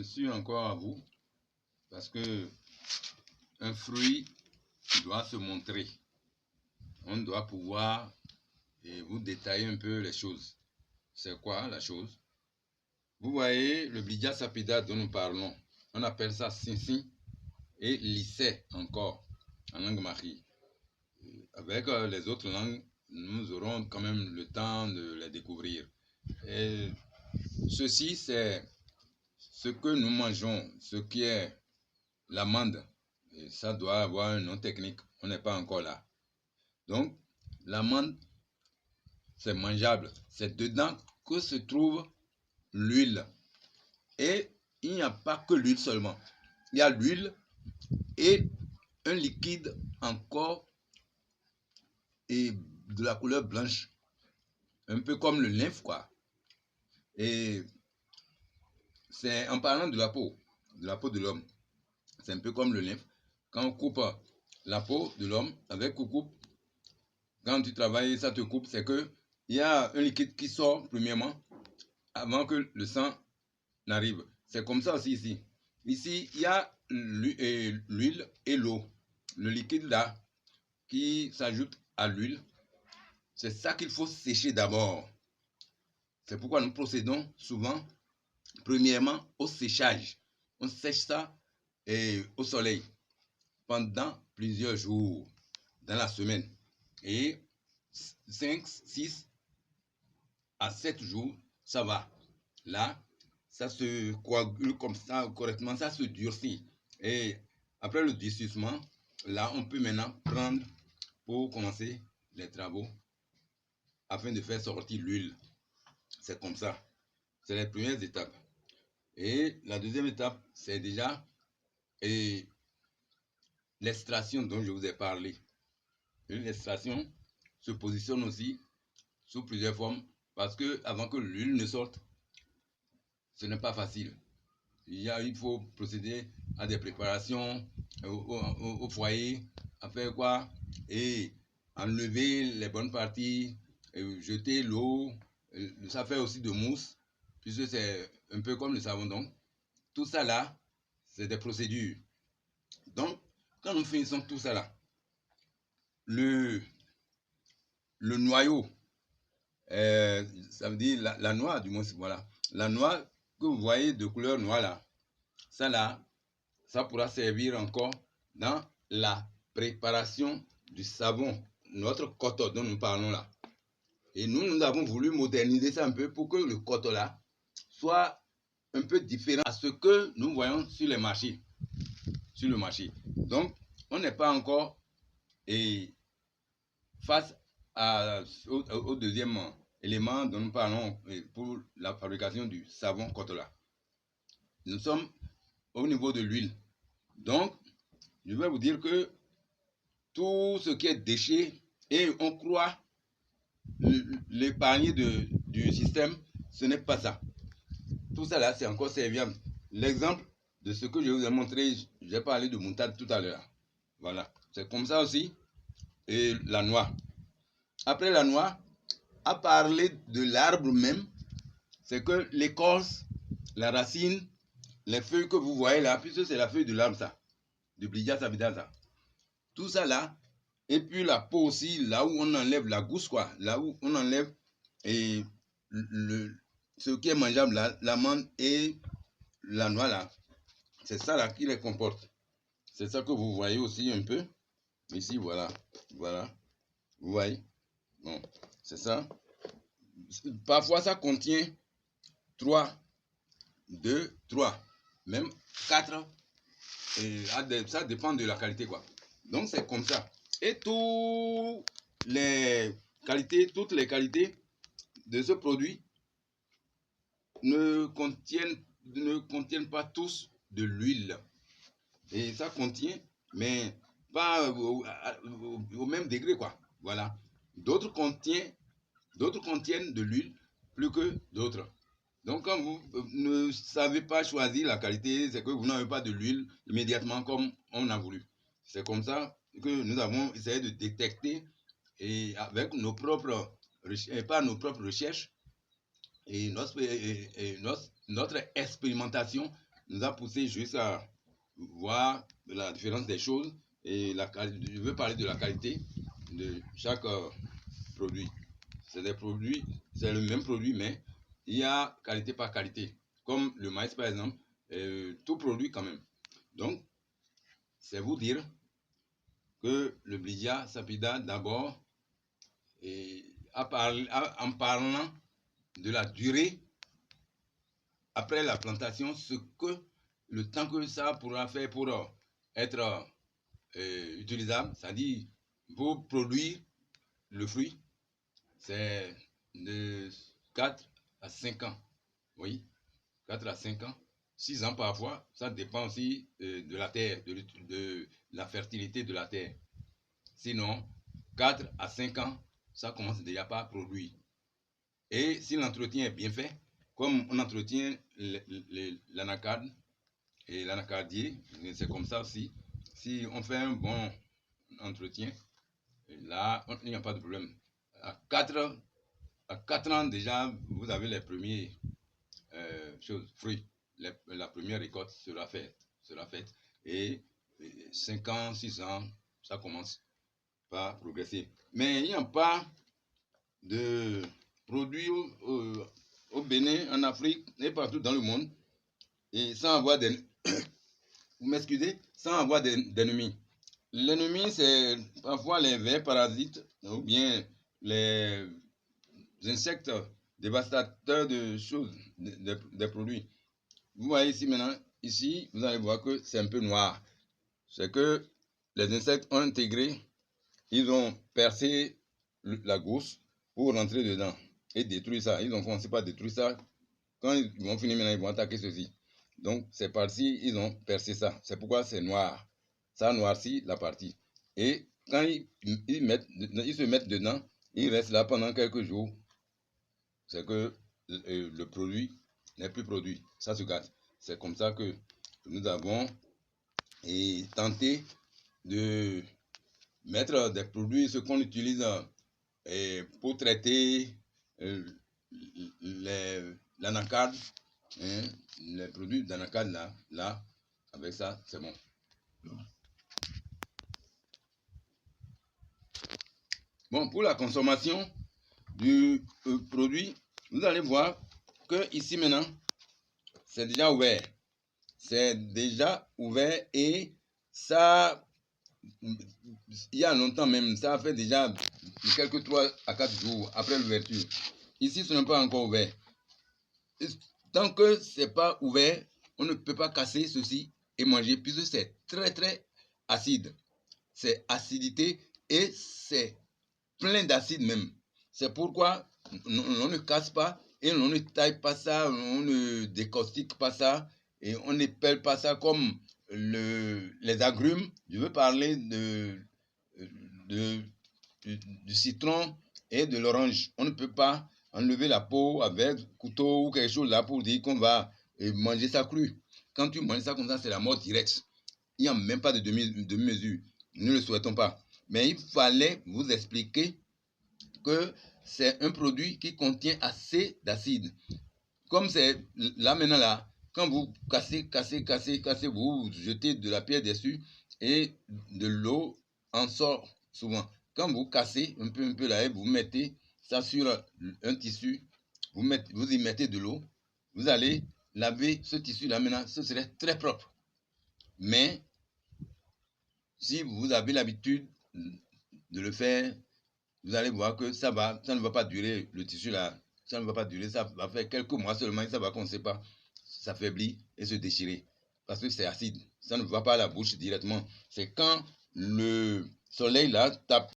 suis encore à vous parce que un fruit doit se montrer. On doit pouvoir vous détailler un peu les choses. C'est quoi la chose? Vous voyez le Blidia sapida dont nous parlons. On appelle ça Sinsin et Lycée encore en langue mari. Avec les autres langues, nous aurons quand même le temps de les découvrir. Et ceci, c'est ce que nous mangeons, ce qui est l'amande. Et ça doit avoir un nom technique. On n'est pas encore là. Donc, l'amande, c'est mangeable. C'est dedans que se trouve l'huile. Et il n'y a pas que l'huile seulement. Il y a l'huile et un liquide encore et de la couleur blanche. Un peu comme le lymphe, quoi. Et c'est en parlant de la peau de l'homme. C'est un peu comme le lymphe. Quand on coupe la peau de l'homme avec coupe, quand tu travailles, ça te coupe, c'est que il y a un liquide qui sort premièrement avant que le sang n'arrive. C'est comme ça aussi ici. Ici, il y a l'huile et l'eau. Le liquide là qui s'ajoute à l'huile, c'est ça qu'il faut sécher d'abord. C'est pourquoi nous procédons souvent, premièrement, au séchage. On sèche ça au soleil pendant plusieurs jours dans la semaine. Et 5, 6 à 7 jours, ça va. Là, ça se coagule comme ça correctement, ça se durcit. Et après le durcissement, là, on peut maintenant prendre pour commencer les travaux afin de faire sortir l'huile. C'est comme ça. C'est les premières étapes. Et la deuxième étape, c'est déjà l'extraction dont je vous ai parlé. L'extraction se positionne aussi sous plusieurs formes parce que avant que l'huile ne sorte, ce n'est pas facile. Il faut procéder à des préparations au foyer, à faire quoi? Et enlever les bonnes parties, jeter l'eau, ça fait aussi de mousse, puisque c'est un peu comme le savon. Donc, tout ça là, c'est des procédures. Donc, quand nous finissons tout ça là, le noyau, ça veut dire la noix, du moins, voilà. La noix que vous voyez de couleur noire là, ça pourra servir encore dans la préparation du savon, notre coton dont nous parlons là. Et nous avons voulu moderniser ça un peu pour que le coton là soit un peu différent à ce que nous voyons sur les marchés. Sur le marché. Donc, on n'est pas encore face au deuxième élément dont nous parlons pour la fabrication du savon coton là. Nous sommes au niveau de l'huile. Donc, je vais vous dire que tout ce qui est déchet, et on croit l'épargner du système, ce n'est pas ça. Tout ça là, c'est encore serviable. L'exemple de ce que je vous ai montré, j'ai parlé de moutarde tout à l'heure. Voilà, c'est comme ça aussi. Et la noix. Après la noix, à parler de l'arbre même, c'est que l'écorce, la racine, les feuilles que vous voyez là, puisque c'est la feuille de l'arbre ça, du Blidia sapida ça. Tout ça là, et puis la peau aussi, là où on enlève la gousse quoi, là où on enlève ce qui est mangeable là, l'amande et la noix là, c'est ça là qui les comporte. C'est ça que vous voyez aussi un peu. Ici, voilà. Voilà. Vous voyez? Bon, c'est ça. Parfois, ça contient 3, 2, 3, même 4. Ça dépend de la qualité, quoi. Donc, c'est comme ça. Et toutes les qualités de ce produit ne contiennent pas tous de l'huile. Et ça contient, mais pas au même degré, quoi. Voilà. D'autres contiennent de l'huile plus que d'autres. Donc, quand vous ne savez pas choisir la qualité, c'est que vous n'avez pas de l'huile immédiatement comme on a voulu. C'est comme ça que nous avons essayé de détecter et avec nos propres recherches et notre expérimentation, nous a poussé jusqu'à voir la différence des choses et je veux parler de la qualité de chaque produit. C'est des produits, c'est le même produit, mais il y a qualité par qualité. Comme le maïs par exemple, tout produit quand même. Donc, c'est vous dire que le Blidia Sapida d'abord, en parlant de la durée après la plantation, le temps que ça pourra faire pour être utilisable, c'est-à-dire pour produire le fruit, c'est de 4 à 5 ans. Oui, 4 à 5 ans. 6 ans parfois, ça dépend aussi de la terre, de la fertilité de la terre. Sinon, 4 à 5 ans, ça commence déjà par produire. Et si l'entretien est bien fait, comme on entretient l'anacarde et l'anacardier, c'est comme ça aussi. Si on fait un bon entretien, là, il n'y a pas de problème. À 4 ans déjà, vous avez les premiers fruits. La première récolte sera faite. Et 5 ans, 6 ans, ça commence par progresser. Mais il n'y a pas de produits au Bénin, en Afrique et partout dans le monde, et sans avoir vous m'excusez, sans avoir d'ennemis. L'ennemi, c'est parfois les vers parasites ou bien les insectes dévastateurs de choses, des produits. Vous voyez ici maintenant, ici, vous allez voir que c'est un peu noir. C'est que les insectes ont intégré, ils ont percé la gousse pour rentrer dedans et détruire ça. Ils ont commencé par détruire ça. Quand ils vont finir maintenant, ils vont attaquer ceci. Donc, c'est parti, ils ont percé ça. C'est pourquoi c'est noir. Ça noircit la partie. Et quand ils se mettent dedans, ils restent là pendant quelques jours. C'est que le produit n'est plus produit. Ça se gâte. C'est comme ça que nous avons tenté de mettre des produits, ce qu'on utilise pour traiter l'anacarde, les produits d'anacarde là, avec ça, c'est bon. Bon, pour la consommation du produit, vous allez voir que ici maintenant, c'est déjà ouvert. C'est déjà ouvert et ça, il y a longtemps même, ça fait déjà quelques 3 à 4 jours après l'ouverture. Ici, ce n'est pas encore ouvert. Tant que ce n'est pas ouvert, on ne peut pas casser ceci et manger puisque c'est très très acide. C'est acidité et c'est plein d'acide même. C'est pourquoi on ne casse pas et on ne taille pas ça, on ne décortique pas ça et on n'épelle pas ça comme les agrumes. Je veux parler du citron et de l'orange. On ne peut pas enlever la peau avec couteau ou quelque chose là pour dire qu'on va manger ça cru. Quand tu manges ça comme ça, c'est la mort directe. Il n'y a même pas de demi-mesure. Nous ne le souhaitons pas. Mais il fallait vous expliquer que c'est un produit qui contient assez d'acide. Comme c'est là maintenant là, quand vous cassez, vous jetez de la pierre dessus et de l'eau en sort souvent. Quand vous cassez un peu là et vous mettez ça sur un tissu, vous y mettez de l'eau, vous allez laver ce tissu là maintenant, ce serait très propre. Mais si vous avez l'habitude de le faire, vous allez voir que ça ne va pas durer, le tissu là, ça ne va pas durer, ça va faire quelques mois seulement et ça va commencer par s'affaiblir et se déchirer. Parce que c'est acide, ça ne va pas à la bouche directement. C'est quand le soleil là tape